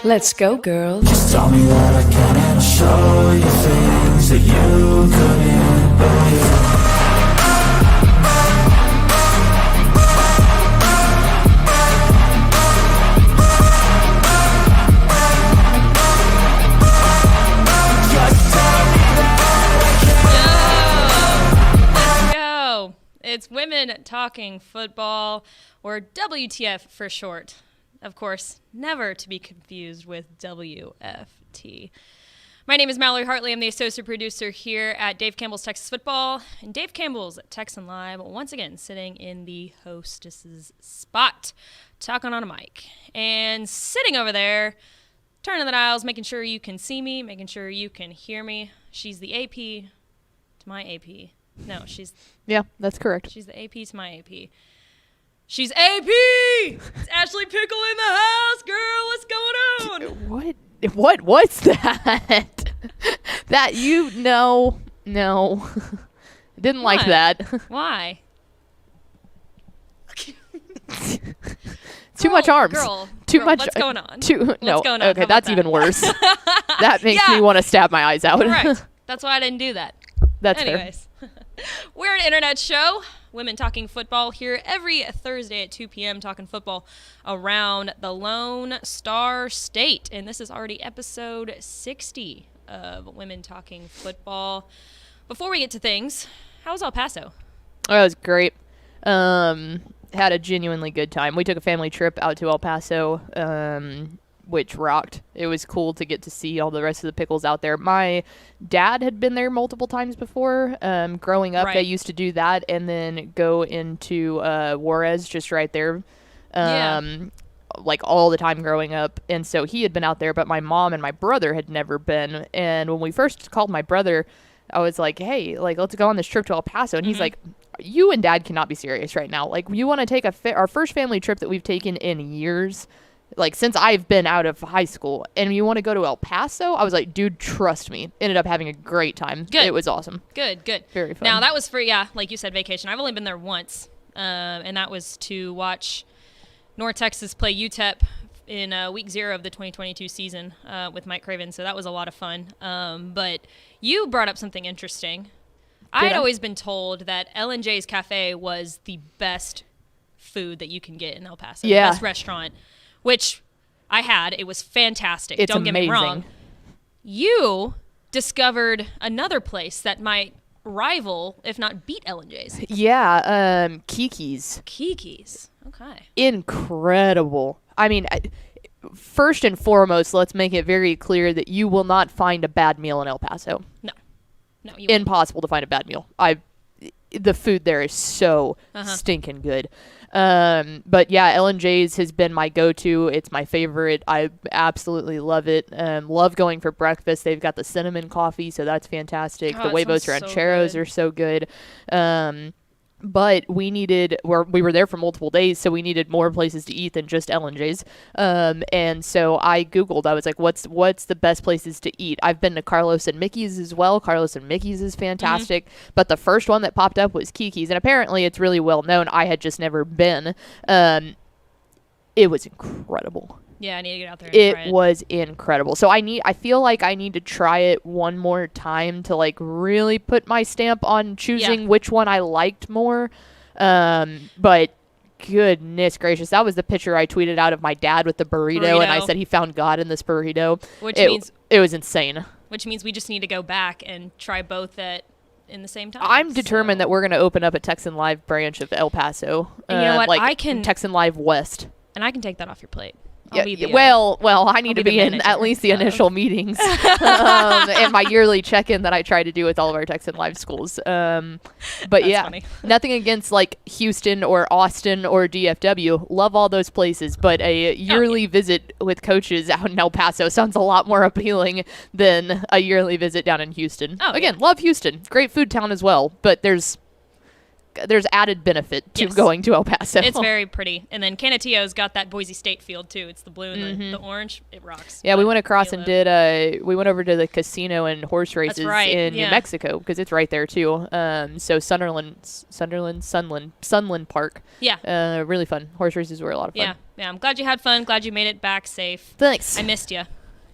Let's go, girls. Just tell me that I can and I'll show you things that you couldn't believe. It's Women Talking Football, or WTF for short. Of course, never to be confused with WFT. My name is Mallory Hartley. I'm the associate producer here at Dave Campbell's Texas Football. And Dave Campbell's Texan Live, once again, sitting in the hostess's spot, talking on a mic. And sitting over there, turning the dials, making sure you can see me, making sure you can hear me. She's the AP to my AP. No, she's... Yeah, that's correct. She's the AP to my AP. She's AP! It's Ashley Pickle in the house, girl. What's going on? What was that? That no. Didn't Why? like that. Why? Too much arms. Girl, much. What's going on? No. What's going on? Okay, How about that's that? even worse. That makes me want to stab my eyes out. Correct. That's why I didn't do that. That's Anyways. We're an internet show, Women Talking Football, here every Thursday at 2 p.m. talking football around the Lone Star State. And this is already episode 60 of Women Talking Football. Before we get to things, how was El Paso? Oh, it was great. Had a genuinely good time. We took a family trip out to El Paso, which rocked. It was cool to get to see all the rest of the pickles out there. My dad had been there multiple times before. Growing up, Right. they used to do that and then go into Juarez, just right there, like all the time growing up. And so he had been out there, but my mom and my brother had never been. And when we first called my brother, I was like, hey, like, let's go on this trip to El Paso. And he's like, you and Dad cannot be serious right now. Like, you want to take our first family trip that we've taken in years, like since I've been out of high school, and you want to go to El Paso? I was like, dude, trust me. Ended up having a great time. Good. It was awesome. Good. Very fun. Now, that was for, like you said, vacation. I've only been there once, and that was to watch North Texas play UTEP in week 0 of the 2022 season with Mike Craven, so that was a lot of fun. But you brought up something interesting. I had always been told that L&J's Cafe was the best food that you can get in El Paso. Yeah. The best restaurant, which I had. It was fantastic. It's Don't get me amazing. wrong. You discovered another place that might rival, if not beat L&J's. Yeah, Kiki's. Kiki's. Okay. Incredible. I mean, first and foremost, let's make it very clear that you will not find a bad meal in El Paso. No, you won't. Impossible to find a bad meal. The food there is so stinking good. But yeah, L&J's has been my go-to. It's my favorite. I absolutely love it. Love going for breakfast. They've got the cinnamon coffee, so that's fantastic. Oh, the it huevos sounds so rancheros good. are so good. But we were there for multiple days, so we needed more places to eat than just L&J's. And so I Googled, I was like, what's the best places to eat? I've been to Carlos and Mickey's as well. Carlos and Mickey's is fantastic. But the first one that popped up was Kiki's, and apparently it's really well known. I had just never been. It was incredible. Yeah, I need to get out there and try it. It was incredible. So I feel like I need to try it one more time to like really put my stamp on choosing which one I liked more. But goodness gracious, that was the picture I tweeted out of my dad with the burrito. And I said he found God in this burrito. It was insane. Which means we just need to go back and try both in the same time. I'm determined that we're going to open up a Texan Live branch of El Paso. And you know what? Like I can Texan Live West. And I can take that off your plate. Well, I need to be in at least the initial meetings and my yearly check-in that I try to do with all of our Texan Live schools. But yeah, funny. Nothing against like Houston or Austin or DFW. Love all those places, but a yearly visit with coaches out in El Paso sounds a lot more appealing than a yearly visit down in Houston. Oh, Again, love Houston. Great food town as well, but there's there's added benefit to Yes. going to El Paso. It's very pretty. And then Canutillo's got that Boise State field too. It's the blue and the orange. It rocks. Yeah, we But went across we and live- we went over to the casino and horse races right, in yeah. New Mexico because it's right there too. So Sunland Park. Yeah. Really fun. Horse races were a lot of fun. Yeah. Yeah. I'm glad you had fun. Glad you made it back safe. Thanks. I missed you.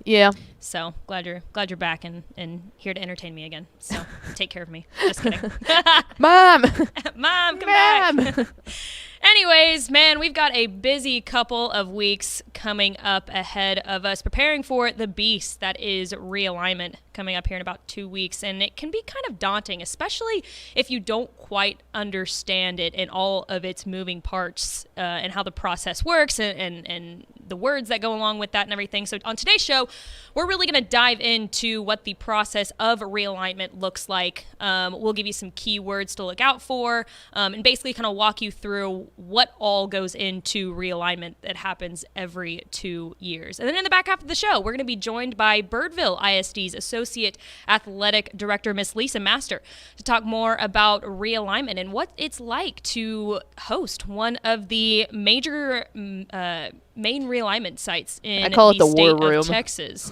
Yeah. So glad you're back and here to entertain me again. So take care of me. Just kidding. Mom. Mom, come back. Mom. Anyways, man, we've got a busy couple of weeks coming up ahead of us preparing for the beast that is Realignment coming up here in about 2 weeks. And it can be kind of daunting, especially if you don't quite understand it and all of its moving parts and how the process works and the words that go along with that and everything. So on today's show, we're really going to dive into what the process of realignment looks like. We'll give you some key words to look out for and basically kind of walk you through what all goes into realignment that happens every 2 years. And then in the back half of the show, we're going to be joined by Birdville ISD's Associate Athletic Director, Miss Lesa Master, to talk more about realignment and what it's like to host one of the major main realignment sites in I call it the state war room. of Texas.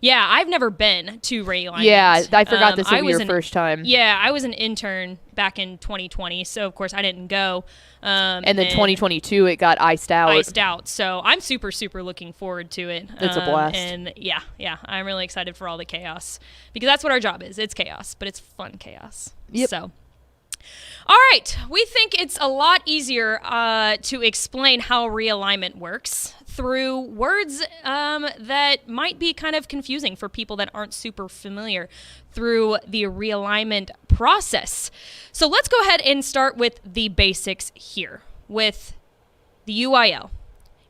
Yeah, I've never been to Realignment. Yeah, I forgot this would be your an- first time. Yeah, I was an intern back in 2020, so of course I didn't go. And then 2022, it got iced out. So I'm super, super looking forward to it. It's a blast. And yeah, I'm really excited for all the chaos because that's what our job is. It's chaos, but it's fun chaos. Yep. So. All right, we think it's a lot easier to explain how realignment works through words that might be kind of confusing for people that aren't super familiar through the realignment process. So let's go ahead and start with the basics here with the UIL.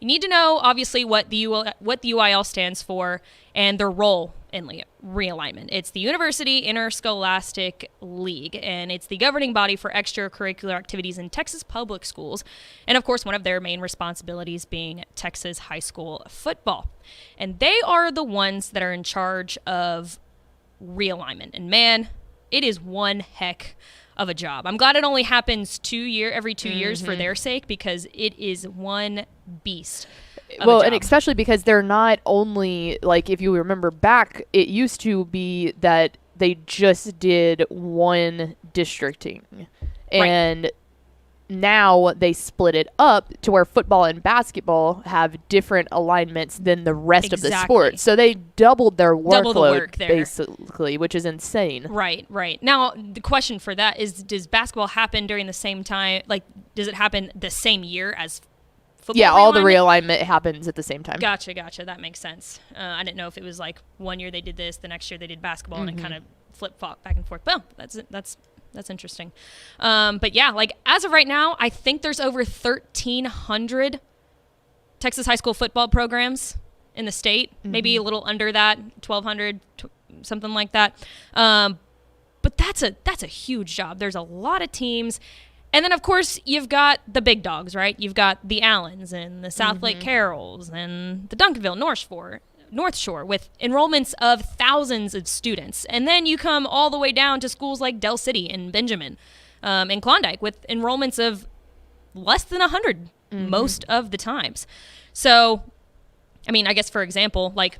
You need to know, obviously, what the UIL stands for and their role in realignment. It's the University Interscholastic League, and it's the governing body for extracurricular activities in Texas public schools, and of course, one of their main responsibilities being Texas high school football. And they are the ones that are in charge of realignment. And man, it is one heck of a job. I'm glad it only happens every 2 years for their sake, because it is one beast. Well, and especially because they're not only, like, if you remember back, it used to be that they just did one districting. And now they split it up to where football and basketball have different alignments than the rest of the sport. So they doubled their workload, basically, which is insane. Right. Now, the question for that is, does basketball happen during the same time? Like, does it happen the same year as football? Yeah, all the realignment happens at the same time. Gotcha. That makes sense. I didn't know if it was like 1 year they did this, the next year they did basketball, and it kind of flip-flop back and forth. Well, that's interesting. But yeah, like as of right now, I think there's over 1,300 Texas high school football programs in the state. Maybe a little under that, 1,200, something like that. But that's a huge job. There's a lot of teams. And then, of course, you've got the big dogs, right? You've got the Allens and the South Lake Carrolls and the Duncanville, North Shore, with enrollments of thousands of students. And then you come all the way down to schools like Del City and Benjamin and Klondike with enrollments of less than 100 most of the times. So, I mean, I guess, for example, like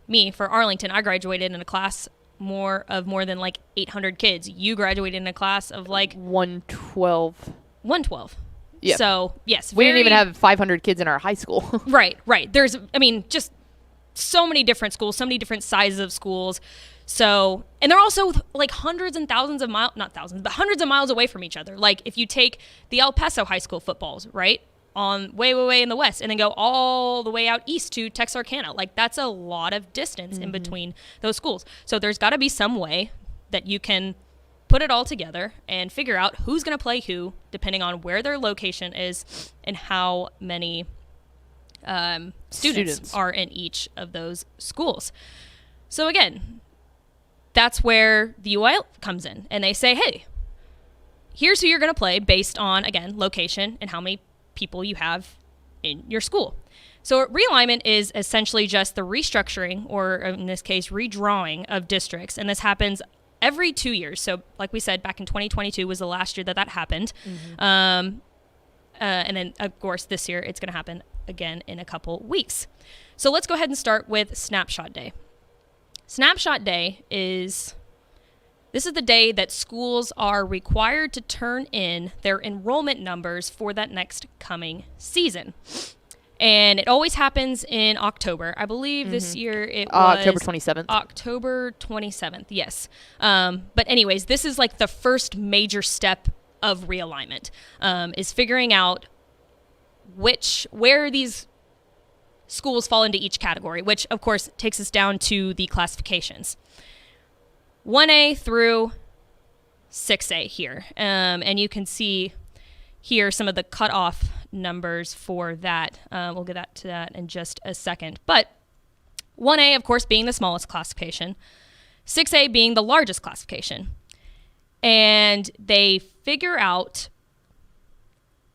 me, for Arlington, I graduated in a class more than like 800 kids. You graduated in a class of like 112. 112. Yeah. So, yes. We didn't even have 500 kids in our high school. Right. There's, I mean, just so many different schools, so many different sizes of schools. So, and they're also like hundreds and thousands of miles, not thousands, but hundreds of miles away from each other. Like if you take the El Paso high school footballs, right, on way in the west, and then go all the way out east to Texarkana, like that's a lot of distance in between those schools. So there's got to be some way that you can put it all together and figure out who's going to play who, depending on where their location is and how many students are in each of those schools. So again, that's where the UIL comes in, and they say, hey, here's who you're going to play based on, again, location and how many people you have in your school. So realignment is essentially just the restructuring, or in this case, redrawing of districts. And this happens every 2 years. So like we said, back in 2022 was the last year that happened. And then, of course, this year it's going to happen again in a couple weeks. So let's go ahead and start with Snapshot Day. Snapshot Day is the day that schools are required to turn in their enrollment numbers for that next coming season. And it always happens in October. I believe this year it was October 27th. October 27th, yes. But anyways, this is like the first major step of realignment, is figuring out where these schools fall into each category, which of course takes us down to the classifications. 1A through 6A here. And you can see here some of the cutoff numbers for that. We'll get to that in just a second. But 1A, of course, being the smallest classification, 6A being the largest classification. And they figure out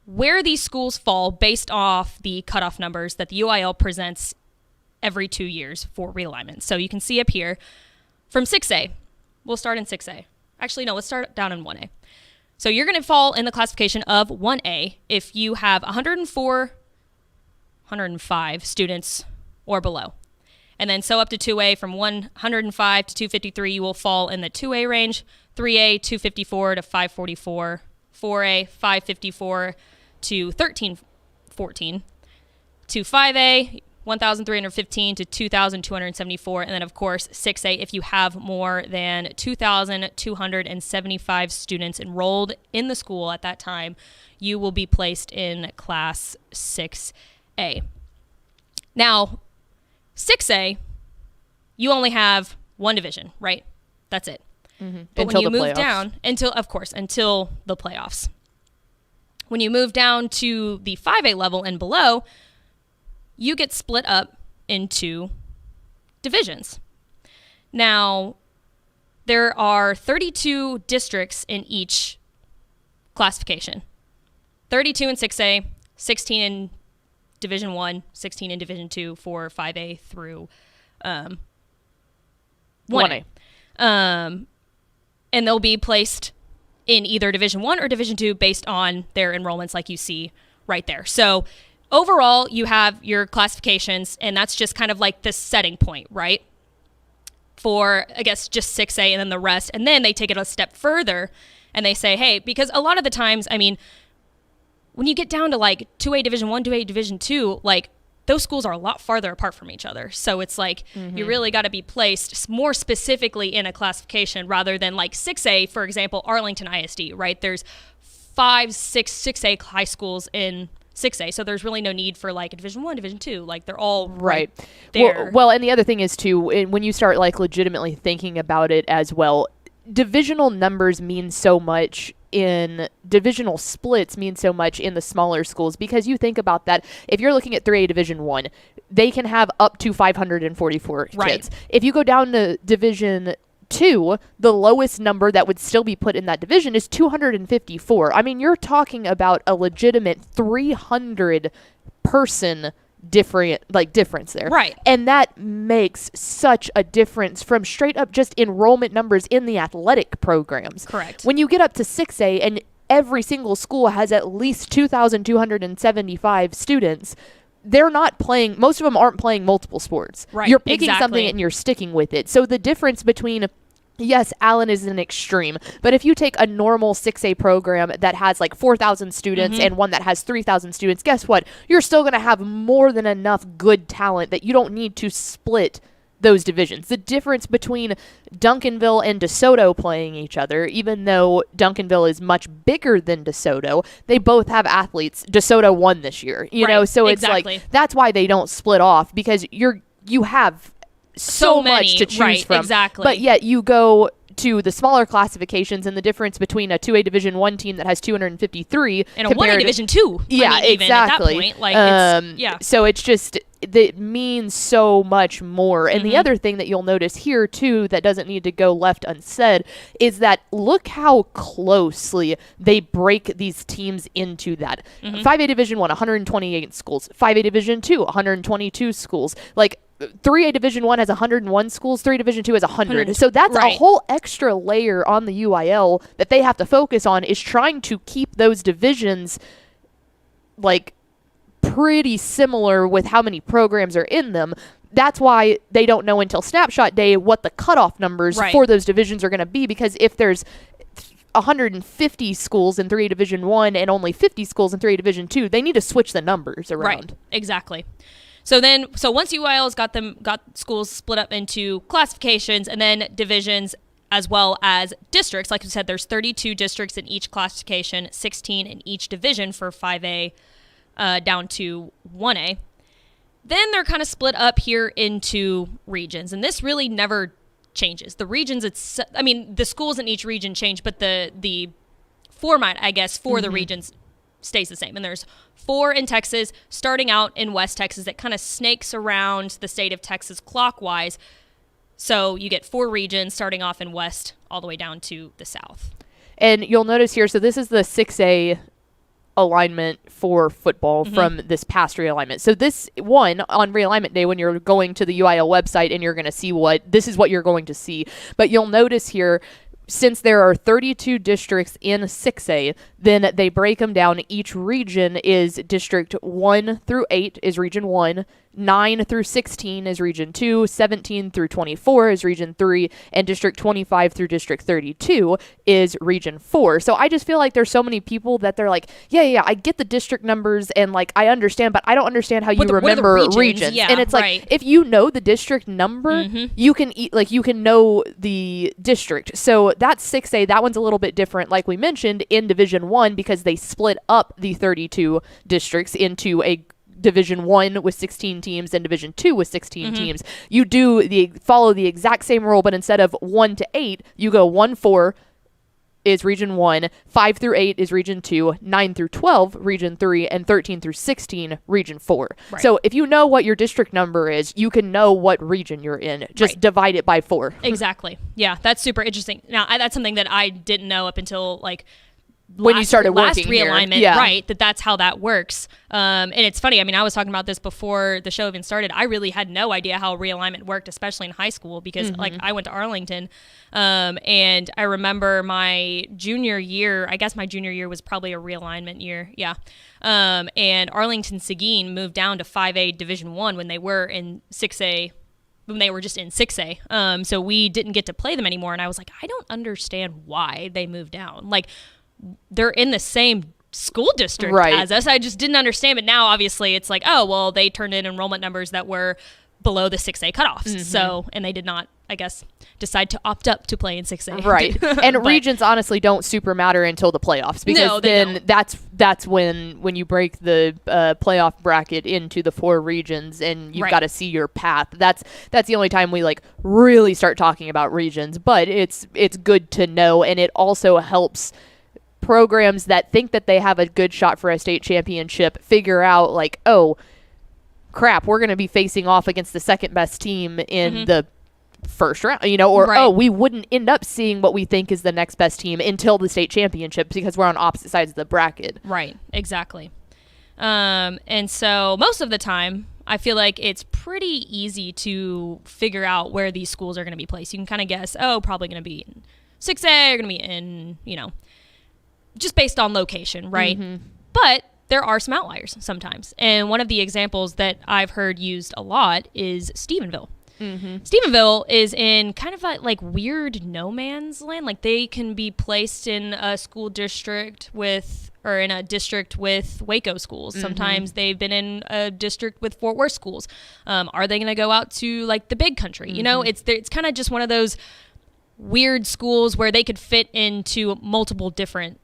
where these schools fall based off the cutoff numbers that the UIL presents every 2 years for realignment. So you can see up here from 6A. We'll start in 6A. Actually, no, let's start down in 1A. So you're going to fall in the classification of 1A if you have 105 students or below. And then so up to 2A, from 105 to 253, you will fall in the 2A range. 3A, 254 to 544. 4A, 554 to 1314. To 5A, 1,315 to 2,274. And then, of course, 6A, if you have more than 2,275 students enrolled in the school at that time, you will be placed in Class 6A. Now, 6A, you only have one division, right? That's it. But Until when you the move playoffs. down, until the playoffs. When you move down to the 5A level and below, you get split up into divisions. Now, there are 32 districts in each classification. 32 in 6A, 16 in Division 1, 16 in Division 2 for 5A through 1A. And they'll be placed in either Division 1 or Division 2 based on their enrollments like you see right there. So overall, you have your classifications, and that's just kind of like the setting point, right? For, I guess, just 6A and then the rest. And then they take it a step further and they say, hey, because a lot of the times, I mean, when you get down to like 2A Division 1, 2A Division 2, like those schools are a lot farther apart from each other. So it's like you really got to be placed more specifically in a classification rather than like 6A, for example, Arlington ISD, right? There's 6A high schools in 6A, so there's really no need for like a Division 1, Division 2. Like they're all right there. Well, and the other thing is too, when you start like legitimately thinking about it as well, divisional numbers mean so much in divisional splits mean so much in the smaller schools, because you think about that. If you're looking at 3A Division 1, they can have up to 544 kids. If you go down to Division 2, the lowest number that would still be put in that division is 254. I mean, you're talking about a legitimate 300 person difference there. Right. And that makes such a difference from straight up just enrollment numbers in the athletic programs. Correct. When you get up to 6A and every single school has at least 2,275 students, they're not playing, most of them aren't playing multiple sports. Right. You're picking Exactly. something and you're sticking with it. So the difference between, yes, Allen is an extreme, but if you take a normal 6A program that has like 4,000 students and one that has 3,000 students, guess what? You're still going to have more than enough good talent that you don't need to split those divisions. The difference between Duncanville and DeSoto playing each other, even though Duncanville is much bigger than DeSoto, they both have athletes. DeSoto won this year, you know, so it's exactly. like, that's why they don't split off, because you have so many, much to choose right, from. exactly. But yet you go to the smaller classifications, and the difference between a 2A Division 1 team that has 253 and a 1A Division 2. Yeah, I mean, even exactly. At that point, like it's, yeah. So it's just, it means so much more. And the other thing that you'll notice here too that doesn't need to go left unsaid is that look how closely they break these teams into that. 5A Division 1, 128 schools. 5A Division 2, 122 schools. Like, 3A Division 1 has 101 schools, 3 Division 2 has 100. So that's a right. whole extra layer on the UIL that they have to focus on, is trying to keep those divisions like pretty similar with how many programs are in them. That's why they don't know until snapshot day what the cutoff numbers Right. for those divisions are going to be, because if there's 150 schools in 3A Division 1 and only 50 schools in 3A Division 2, they need to switch the numbers around. Right. Exactly. So once UIL's got schools split up into classifications and then divisions as well as districts. Like I said, there's 32 districts in each classification, 16 in each division for 5A down to 1A. Then they're kind of split up here into regions, and this really never changes. The regions, the schools in each region change, but the format, I guess, for the regions stays the same. And there's 4 in Texas, starting out in West Texas, that kind of snakes around the state of Texas clockwise. So you get 4 regions starting off in West all the way down to the South. And you'll notice here, so this is the 6A alignment for football from this past realignment. So this one on realignment day, when you're going to the UIL website and you're going to see this is what you're going to see. But you'll notice here, since there are 32 districts in 6A, then they break them down. Each region is District 1 through 8 is Region 1, 9 through 16 is Region 2, 17 through 24 is Region 3, and District 25 through District 32 is Region 4. So I just feel like there's so many people that they're like, yeah, I get the district numbers and like I understand, but I don't understand how you remember regions. Yeah, and it's right. like, if you know the district number, you can you can know the district. So that's 6A. That one's a little bit different, like we mentioned, in Division 1, because they split up the 32 districts into a Division 1 with 16 teams and Division 2 with 16 teams. You follow the exact same rule, but instead of 1 to 8, you go 1-4 is Region 1, 5 through 8 is Region 2, 9 through 12 Region 3, and 13 through 16 Region 4. Right. So if you know what your district number is, you can know what region you're in. Just divide it by 4. Exactly. Yeah, that's super interesting. Now, that's something that I didn't know up until when you started last working realignment, here. Yeah. right? That's how that works. And it's funny. I mean, I was talking about this before the show even started. I really had no idea how realignment worked, especially in high school, because I went to Arlington, and I remember my junior year. I guess my junior year was probably a realignment year. Yeah. And Arlington Seguin moved down to 5A Division 1 when they were in 6A. When they were just in 6A. So we didn't get to play them anymore. And I was like, I don't understand why they moved down. Like, they're in the same school district as us. I just didn't understand. But now, obviously, it's like, oh, well, they turned in enrollment numbers that were below the 6A cutoffs. So, and they did not, I guess, decide to opt up to play in 6A. Right. And regions honestly don't super matter until the playoffs, because then that's when you break the playoff bracket into the 4 regions and you've got to see your path. That's the only time we really start talking about regions, but it's good to know, and it also helps programs that think that they have a good shot for a state championship figure out oh crap, we're going to be facing off against the second best team in the first round, or we wouldn't end up seeing what we think is the next best team until the state championship, because we're on opposite sides of the bracket. Right, exactly. And so most of the time, I feel like it's pretty easy to figure out where these schools are going to be placed. You can kind of guess, probably going to be in 6A, or going to be in, just based on location, right? But there are some outliers sometimes. And one of the examples that I've heard used a lot is Stephenville. Stephenville is in kind of a weird no man's land. Like, they can be placed in a school district or in a district with Waco schools. Sometimes they've been in a district with Fort Worth schools. Are they going to go out to the big country? It's kind of just one of those weird schools where they could fit into multiple different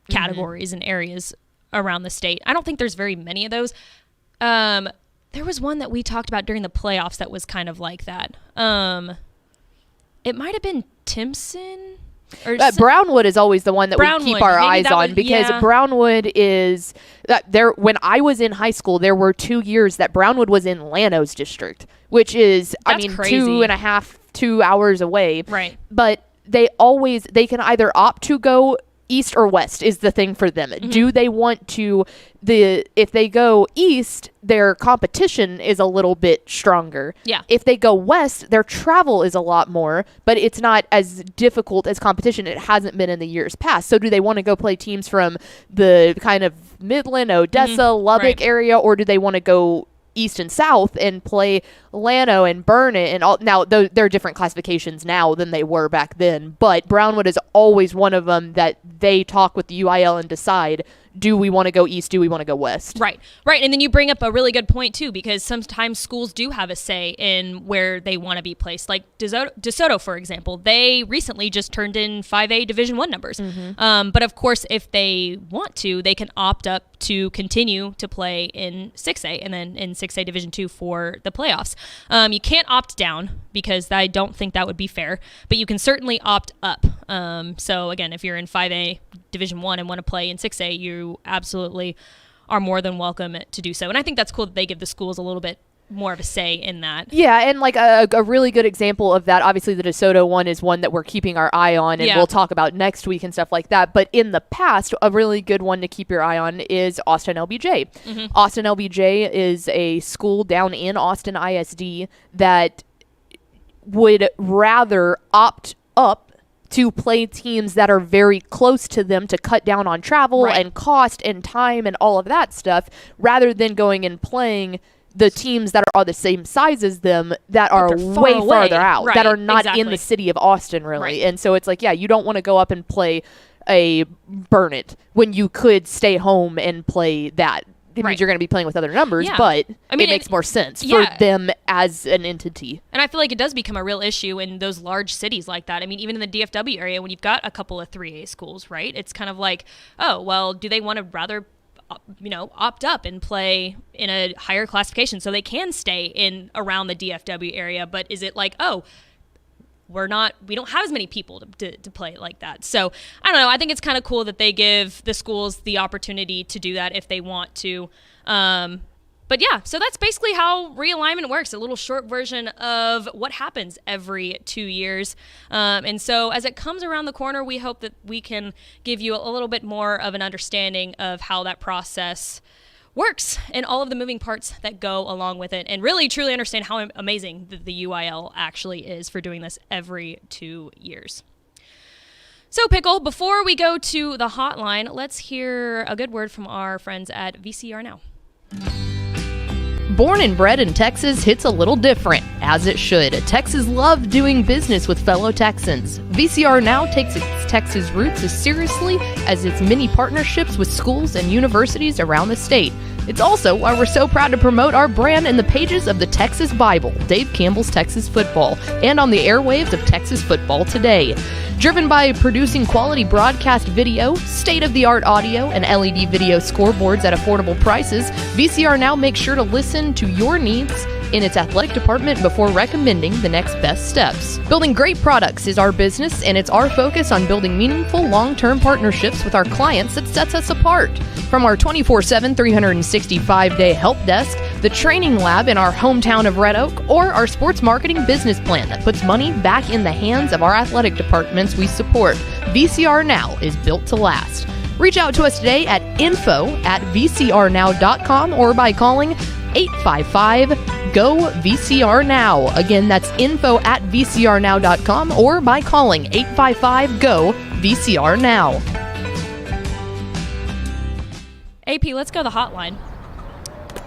categories and areas around the state. I don't think there's very many of those. There was one that we talked about during the playoffs that was kind of like that. It might have been Timpson. Or Brownwood is always the one that we keep our eyes on, because Brownwood is there. When I was in high school, there were 2 years that Brownwood was in Llano's district, which is, crazy. 2 hours away. Right. But they can either opt to go East or West is the thing for them. Do they want to, if they go East, their competition is a little bit stronger. Yeah. If they go West, their travel is a lot more, but it's not as difficult as competition. It hasn't been in the years past. So do they want to go play teams from the kind of Midland, Odessa, Lubbock area, or do they want to go East and South and play Llano and Burnett and all? Now, they're different classifications now than they were back then, but Brownwood is always one of them that they talk with the UIL and decide, do we want to go East? Do we want to go West? Right. And then you bring up a really good point, too, because sometimes schools do have a say in where they want to be placed. Like DeSoto, for example, they recently just turned in 5A Division I numbers. But, of course, if they want to, they can opt up to continue to play in 6A and then in 6A Division II for the playoffs. You can't opt down because I don't think that would be fair, but you can certainly opt up. So, again, if you're in 5A Division I and want to play in 6A, you absolutely are more than welcome to do so. And I think that's cool that they give the schools a little bit more of a say in that. Yeah, and like a really good example of that, obviously the DeSoto one is one that we're keeping our eye on, and we'll talk about next week and stuff like that. But in the past, a really good one to keep your eye on is Austin LBJ. Austin LBJ is a school down in Austin ISD that would rather opt up to play teams that are very close to them to cut down on travel and cost and time and all of that stuff, rather than going and playing the teams that are the same size as them that are way farther out, that are not in the city of Austin, really. And so it's like, yeah, you don't want to go up and play a Burnett when you could stay home and play that. It means you're going to be playing with other numbers, but I mean, it makes more sense for them as an entity. And I feel like it does become a real issue in those large cities like that. I mean, even in the DFW area, when you've got a couple of 3A schools, right? It's kind of like, oh, well, do they want to rather opt up and play in a higher classification so they can stay in around the DFW area? But is it like, oh, we don't have as many people to play it like that. So I don't know. I think it's kind of cool that they give the schools the opportunity to do that if they want to. But yeah, so that's basically how realignment works, a little short version of what happens every 2 years. And so as it comes around the corner, we hope that we can give you a little bit more of an understanding of how that process works and all of the moving parts that go along with it, and really truly understand how amazing the UIL actually is for doing this every 2 years. So, Pickle, before we go to the hotline, let's hear a good word from our friends at VCR Now. Born and bred in Texas hits a little different, as it should. Texas loves doing business with fellow Texans. VCR Now takes its Texas roots as seriously as its many partnerships with schools and universities around the state. It's also why we're so proud to promote our brand in the pages of the Texas Bible, Dave Campbell's Texas Football, and on the airwaves of Texas Football Today. Driven by producing quality broadcast video, state-of-the-art audio, and LED video scoreboards at affordable prices, VCR Now makes sure to listen to your needs in its athletic department before recommending the next best steps. Building great products is our business, and it's our focus on building meaningful, long-term partnerships with our clients that sets us apart. From our 24/7, 365-day help desk, the training lab in our hometown of Red Oak, or our sports marketing business plan that puts money back in the hands of our athletic departments we support, VCR Now is built to last. Reach out to us today at info@vcrnow.com or by calling 855-GO-VCR-NOW. Again, that's info@vcrnow.com or by calling 855-GO-VCR-NOW. AP, let's go to the hotline.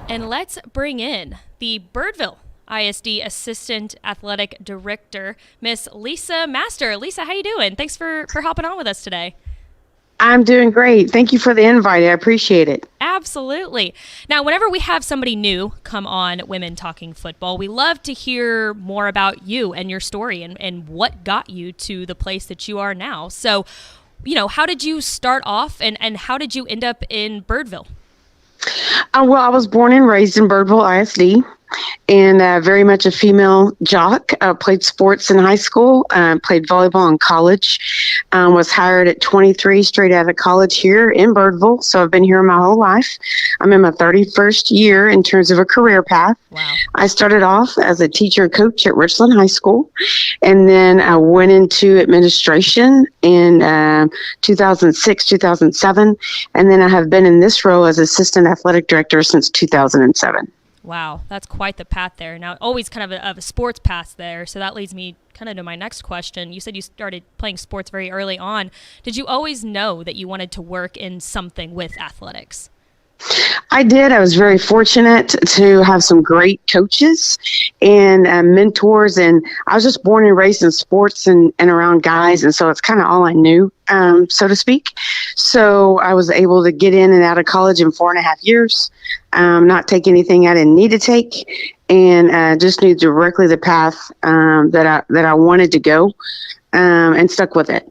And let's bring in the Birdville ISD Assistant Athletic Director, Miss Lesa Master. Lesa, how you doing? Thanks for hopping on with us today. I'm doing great. Thank you for the invite. I appreciate it. Absolutely. Now, whenever we have somebody new come on Women Talking Football, we love to hear more about you and your story and what got you to the place that you are now. So, how did you start off and how did you end up in Birdville? Well, I was born and raised in Birdville ISD, and very much a female jock. Played sports in high school, played volleyball in college, was hired at 23 straight out of college here in Birdville. So I've been here my whole life. I'm in my 31st year in terms of a career path. Wow. I started off as a teacher and coach at Richland High School, and then I went into administration in 2006, 2007, and then I have been in this role as assistant athletic director since 2007. Wow, that's quite the path there. Now, always kind of a sports path there, so that leads me kind of to my next question. You said you started playing sports very early on. Did you always know that you wanted to work in something with athletics? I did. I was very fortunate to have some great coaches and mentors, and I was just born and raised in sports and around guys, and so it's kind of all I knew, so to speak. So I was able to get in and out of college in 4.5 years, not take anything I didn't need to take, and just knew directly the path that I wanted to go, and stuck with it.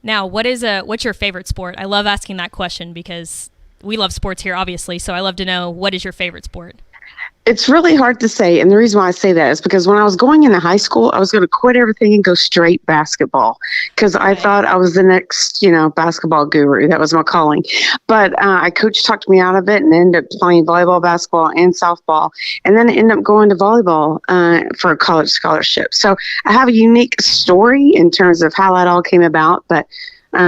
Now, what's your favorite sport? I love asking that question because we love sports here, obviously, so I love to know, what is your favorite sport? It's really hard to say, and the reason why I say that is because when I was going into high school, I was going to quit everything and go straight basketball because I thought I was the next, basketball guru. That was my calling. But I coach talked me out of it and ended up playing volleyball, basketball, and softball, and then I ended up going to volleyball for a college scholarship. So I have a unique story in terms of how that all came about, but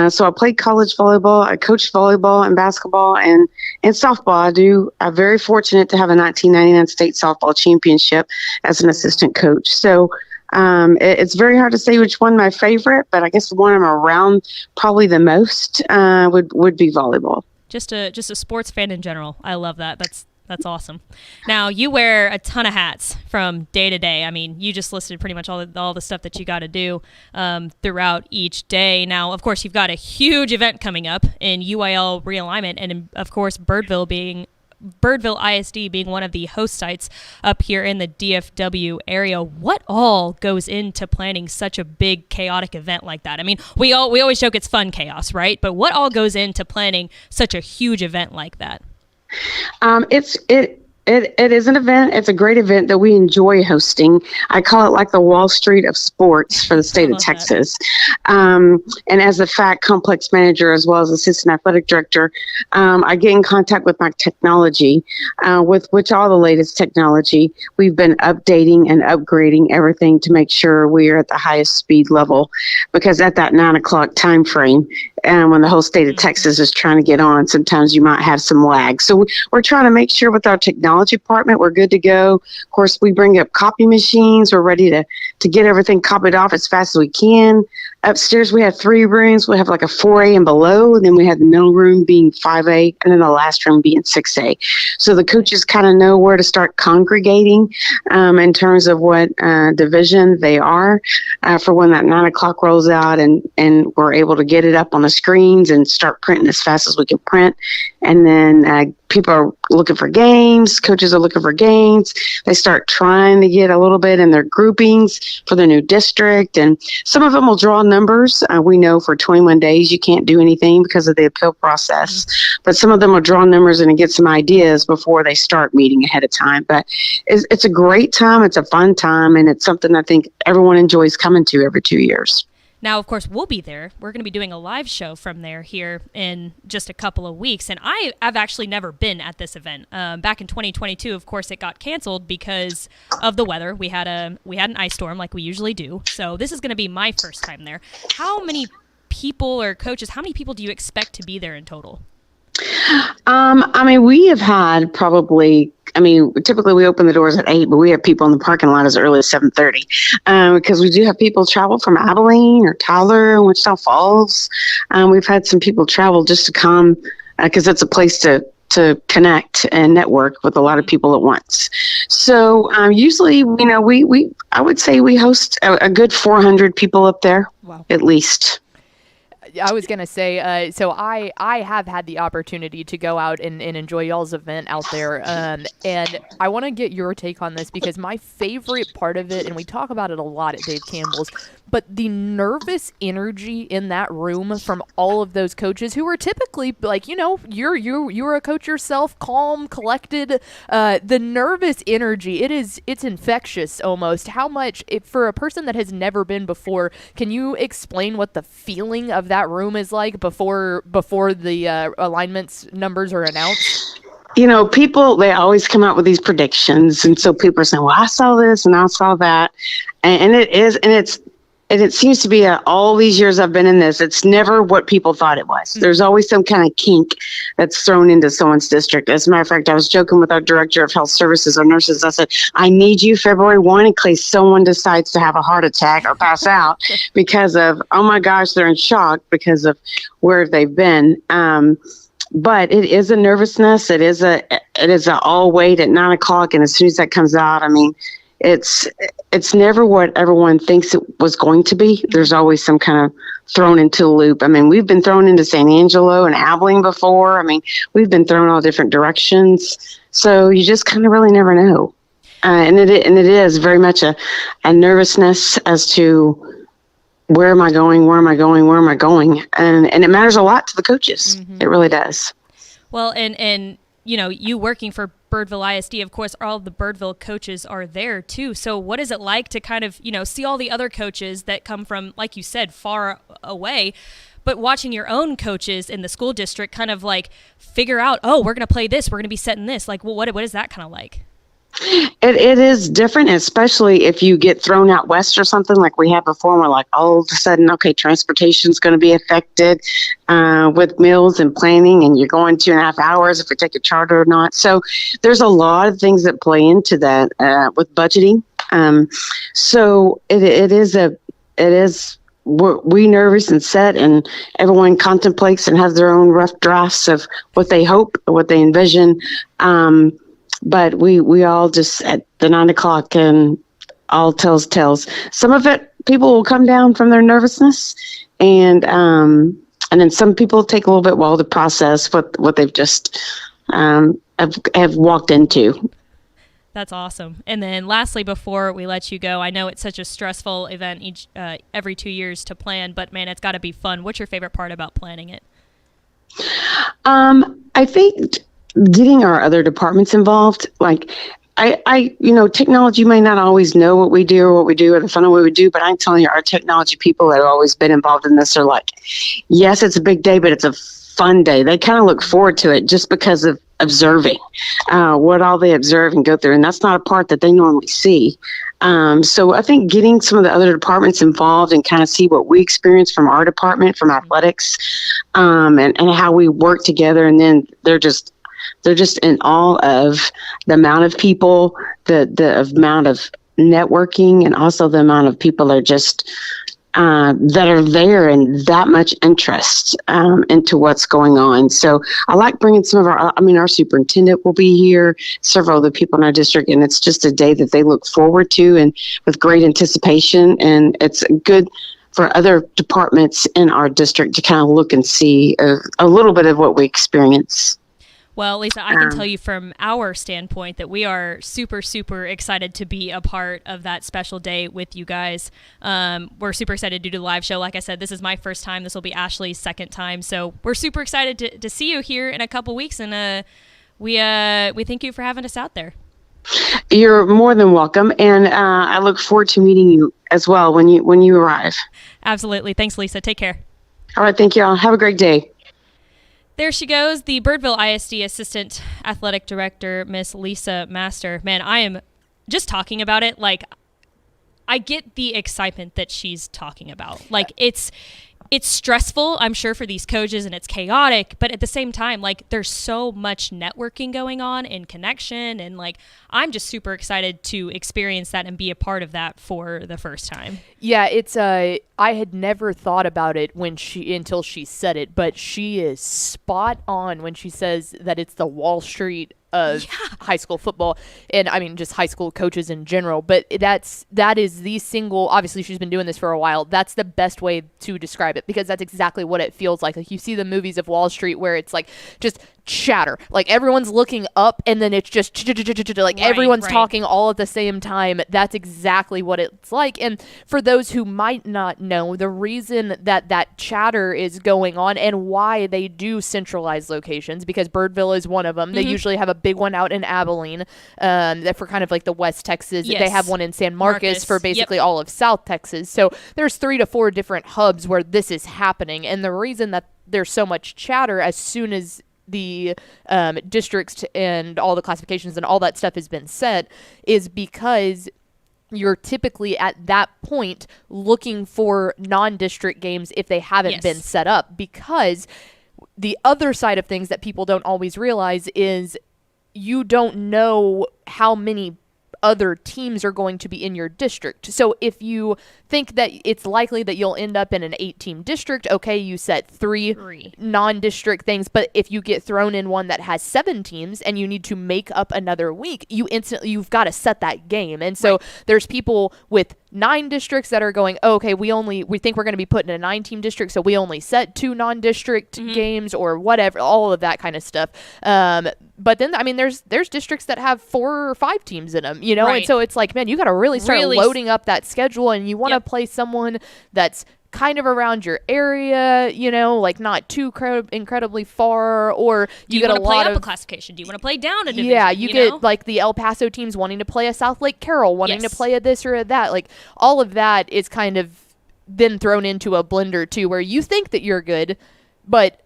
so I played college volleyball. I coached volleyball and basketball and softball. I'm very fortunate to have a 1999 state softball championship as an assistant coach. So it's very hard to say which one my favorite, but I guess the one I'm around probably the most would be volleyball. Just a sports fan in general. I love that. That's awesome. Now, you wear a ton of hats from day to day. I mean, you just listed pretty much all the stuff that you got to do throughout each day. Now, of course, you've got a huge event coming up in UIL Realignment, and of course, Birdville ISD being one of the host sites up here in the DFW area. What all goes into planning such a big, chaotic event like that? I mean, we always joke it's fun chaos, right? But what all goes into planning such a huge event like that? It is an event. It's a great event that we enjoy hosting. I call it like the Wall Street of sports for the state of Texas. And as the FAC complex manager, as well as assistant athletic director, I get in contact with my technology, with which all the latest technology. We've been updating and upgrading everything to make sure we are at the highest speed level, because at that 9 o'clock time frame, and when the whole state of Texas is trying to get on, sometimes you might have some lag. So we're trying to make sure with our technology department, we're good to go. Of course, we bring up copy machines. We're ready to get everything copied off as fast as we can. Upstairs, we have 3 rooms. We have like a 4A and below, and then we have the middle room being 5A, and then the last room being 6A. So the coaches kind of know where to start congregating in terms of what division they are for when that 9 o'clock rolls out, and we're able to get it up on the screens and start printing as fast as we can print. And then people are looking for games. Coaches are looking for games. They start trying to get a little bit in their groupings for the new district. And some of them will draw numbers. We know for 21 days you can't do anything because of the appeal process. But some of them will draw numbers and get some ideas before they start meeting ahead of time. But it's a great time. It's a fun time. And it's something I think everyone enjoys coming to every 2 years. Now, of course, we'll be there. We're going to be doing a live show from there here in just a couple of weeks. And I've actually never been at this event. Back in 2022, of course, it got canceled because of the weather. We had an ice storm like we usually do. So this is going to be my first time there. How many people or coaches, how many people do you expect to be there in total? We have had probably, typically we open the doors at 8, but we have people in the parking lot as early as 7:30, because we do have people travel from Abilene or Tyler and Wichita Falls. We've had some people travel just to come because it's a place to connect and network with a lot of people at once. So usually, I would say we host a good 400 people up there. Wow. At least. I was going to say, so I have had the opportunity to go out and enjoy y'all's event out there. And I want to get your take on this because my favorite part of it, and we talk about it a lot at Dave Campbell's, but the nervous energy in that room from all of those coaches who are typically like, you're a coach yourself, calm, collected. The nervous energy, it's infectious almost. How much, for a person that has never been before, can you explain what the feeling of that room is like before the alignments numbers are announced? People, they always come out with these predictions. And so people are saying, well, I saw this and I saw that. And it seems to be all these years I've been in this, it's never what people thought it was. There's always some kind of kink that's thrown into someone's district. As a matter of fact, I was joking with our director of health services, our nurses. I said, I need you February 1 in case someone decides to have a heart attack or pass out because of, oh my gosh, they're in shock because of where they've been. But it is a nervousness. It is a all wait at 9:00. And as soon as that comes out, it's never what everyone thinks it was going to be. There's always some kind of thrown into a loop. We've been thrown into San Angelo and Abilene before. We've been thrown all different directions. So you just kind of really never know. And it is very much a nervousness as to where am I going? Where am I going? Where am I going? And it matters a lot to the coaches. Mm-hmm. It really does. Well, and you working for Birdville ISD, of course, all of the Birdville coaches are there too. So what is it like to kind of, see all the other coaches that come from, like you said, far away, but watching your own coaches in the school district kind of like figure out, oh, we're going to play this, we're going to be setting this. Like, well, what is that kind of like? It is different, especially if you get thrown out west or something like we had before. And we're like, all of a sudden, okay, transportation's going to be affected with meals and planning, and you're going 2.5 hours if you take a charter or not. So there's a lot of things that play into that with budgeting. So it is we nervous and set, and everyone contemplates and has their own rough drafts of what they hope, what they envision. But we all just at the 9:00 and all tells. Some of it, people will come down from their nervousness, and then some people take a little bit while to process what they've just have walked into. That's awesome. And then lastly, before we let you go, I know it's such a stressful event every 2 years to plan, but man, it's got to be fun. What's your favorite part about planning it? I think getting our other departments involved, like technology may not always know what we do or the fun of what we do, but I'm telling you, our technology people that have always been involved in this are like, yes, it's a big day, but it's a fun day. They kind of look forward to it just because of observing what all they observe and go through. And that's not a part that they normally see. So I think getting some of the other departments involved and kind of see what we experience from our department, from athletics, and how we work together. And then they're just in awe of the amount of people, the amount of networking, and also the amount of people that are just that are there and that much interest into what's going on. So I like bringing some of our superintendent will be here, several other people in our district, and it's just a day that they look forward to and with great anticipation. And it's good for other departments in our district to kind of look and see a little bit of what we experience. Well, Lesa, I can tell you from our standpoint that we are super, super excited to be a part of that special day with you guys. We're super excited to do the live show. Like I said, this is my first time. This will be Ashley's second time. So we're super excited to see you here in a couple weeks. And we thank you for having us out there. You're more than welcome. And I look forward to meeting you as well when you arrive. Absolutely. Thanks, Lesa. Take care. All right. Thank you all. Have a great day. There she goes, the Birdville ISD Assistant Athletic Director, Miss Lesa Master. Man, I am just talking about it. Like, I get the excitement that she's talking about. Like, it's stressful, I'm sure, for these coaches, and it's chaotic, but at the same time, like, there's so much networking going on and connection, and like, I'm just super excited to experience that and be a part of that for the first time. Yeah, it's I had never thought about it until she said it, but she is spot on when she says that it's the Wall Street of high school football, and I mean just high school coaches in general. But that is the single. Obviously, she's been doing this for a while. That's the best way to describe it, because that's exactly what it feels like. Like, you see the movies of Wall Street where it's like just chatter. Like everyone's looking up and then it's just like everyone's talking all at the same time. That's exactly what it's like. And for those who might not know, the reason that chatter is going on and why they do centralized locations, because Birdville is one of them. They usually have a big one out in Abilene for kind of like the West Texas. Yes. They have one in San Marcos for basically all of South Texas. So there's 3 to 4 different hubs where this is happening. And the reason that there's so much chatter as soon as the districts and all the classifications and all that stuff has been set is because you're typically at that point looking for non-district games if they haven't been set up, because the other side of things that people don't always realize is you don't know how many other teams are going to be in your district. So if you think that it's likely that you'll end up in an 8-team district, okay, you set 3 non-district things, but if you get thrown in one that has 7 teams and you need to make up another week, you've got to set that game. And so there's people with 9 districts that are going, oh, okay, we think we're going to be put in a 9-team district, so we only set 2 non-district games or whatever, all of that kind of stuff. But then, I mean, there's districts that have 4 or 5 teams in them, you know? And so it's like, man, you got to really start loading up that schedule, and you want to play someone that's kind of around your area, you know, like not too incredibly far, or you get a lot of... Do you want to play up a classification? Do you want to play down a division? Yeah, you get like the El Paso teams wanting to play a South Lake Carroll, wanting to play a this or a that. Like all of that is kind of been thrown into a blender too, where you think that you're good, but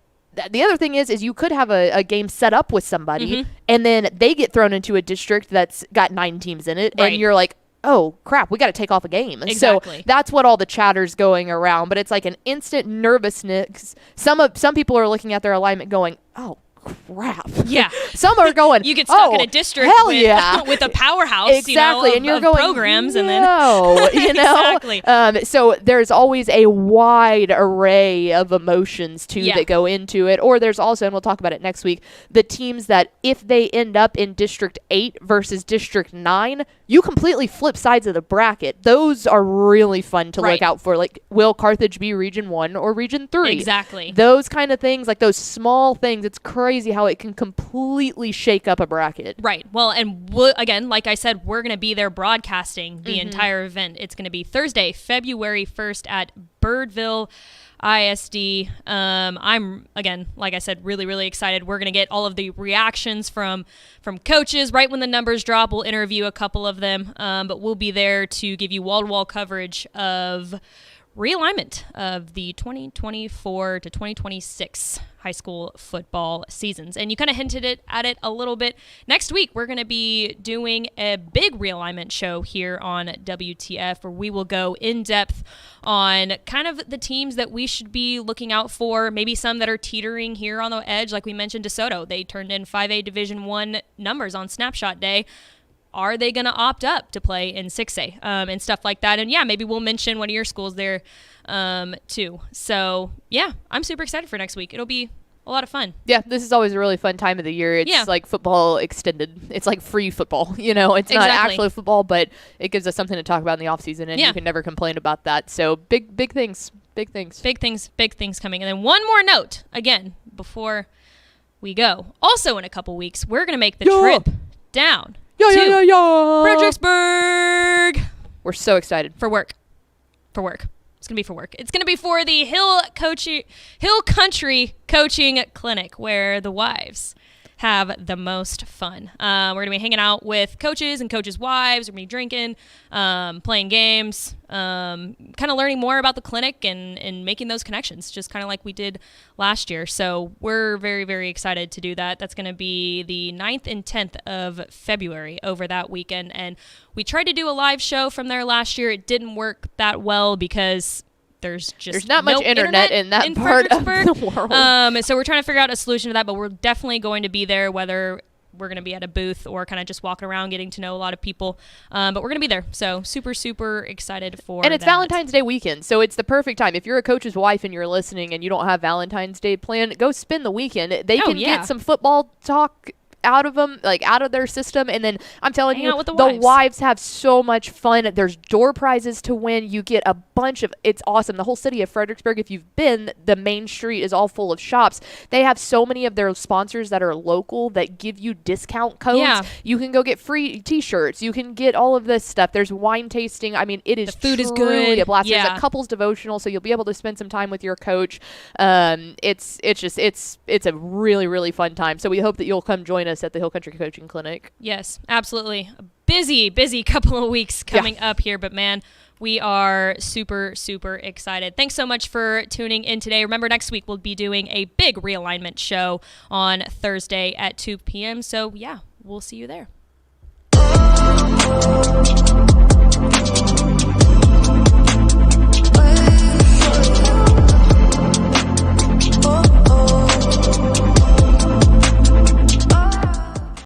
the other thing is you could have a game set up with somebody and then they get thrown into a district that's got 9 teams in it and you're like, oh crap, we got to take off a game. Exactly. So that's what all the chatter's going around, but it's like an instant nervousness. Some people are looking at their alignment going, oh crap. Yeah. Some are going, you get stuck in a district with a powerhouse, exactly, and you're going programs, no, and then you know, exactly. So there's always a wide array of emotions too that go into it. Or there's also, and we'll talk about it next week, the teams that if they end up in District 8 versus District 9, you completely flip sides of the bracket. Those are really fun to look out for. Like, will Carthage be Region 1 or Region 3? Exactly. Those kind of things, like those small things, it's crazy how it can completely shake up a bracket. Right. Well, and again, like I said, we're going to be there broadcasting the entire event. It's going to be Thursday, February 1st at Birdville ISD. I'm, again, like I said, really, really excited. We're going to get all of the reactions from coaches right when the numbers drop. We'll interview a couple of them, but we'll be there to give you wall-to-wall coverage of realignment of the 2024 to 2026 high school football seasons. And you kind of hinted at it a little bit. Next week, we're going to be doing a big realignment show here on WTF, where we will go in depth on kind of the teams that we should be looking out for, maybe some that are teetering here on the edge. Like we mentioned, DeSoto, they turned in 5A Division I numbers on snapshot day. Are they going to opt up to play in 6A and stuff like that? And yeah, maybe we'll mention one of your schools there too. So yeah, I'm super excited for next week. It'll be a lot of fun. Yeah, this is always a really fun time of the year. It's like football extended. It's like free football. You know, it's not actually football, but it gives us something to talk about in the off season, and you can never complain about that. So big things. Big things coming. And then one more note, again, before we go. Also in a couple weeks, we're going to make the trip down to Fredericksburg. We're so excited. For work. It's going to be for work. It's going to be for the Hill Country Coaching Clinic, where the wives have the most fun. We're going to be hanging out with coaches and coaches' wives. We're going to be drinking, playing games, kind of learning more about the clinic and making those connections, just kind of like we did last year. So we're very, very excited to do that. That's going to be the 9th and 10th of February over that weekend. And we tried to do a live show from there last year. It didn't work that well because there's not much internet in that part of the world. So we're trying to figure out a solution to that, but we're definitely going to be there, whether we're going to be at a booth or kind of just walking around getting to know a lot of people. But we're going to be there. So super, super excited for that. And it's Valentine's Day weekend, so it's the perfect time. If you're a coach's wife and you're listening and you don't have Valentine's Day planned, go spend the weekend. They can get some football talk out of them, like out of their system. And then I'm telling Hang you, out with the the wives. wives have so much fun. There's door prizes to win. You get a bunch of, it's awesome. The whole city of Fredericksburg, if you've been, the main street is all full of shops. They have so many of their sponsors that are local that give you discount codes. Yeah. You can go get free t-shirts. You can get all of this stuff. There's wine tasting. I mean, it is The food is truly good. a blast. Yeah. There's a couples devotional, so you'll be able to spend some time with your coach. It's a really, really fun time. So we hope that you'll come join us at the Hill Country Coaching Clinic. Yes, absolutely. A busy couple of weeks coming up here, but man, we are super, super excited. Thanks so much for tuning in today. Remember, next week we'll be doing a big realignment show on Thursday at 2 p.m. So yeah, we'll see you there.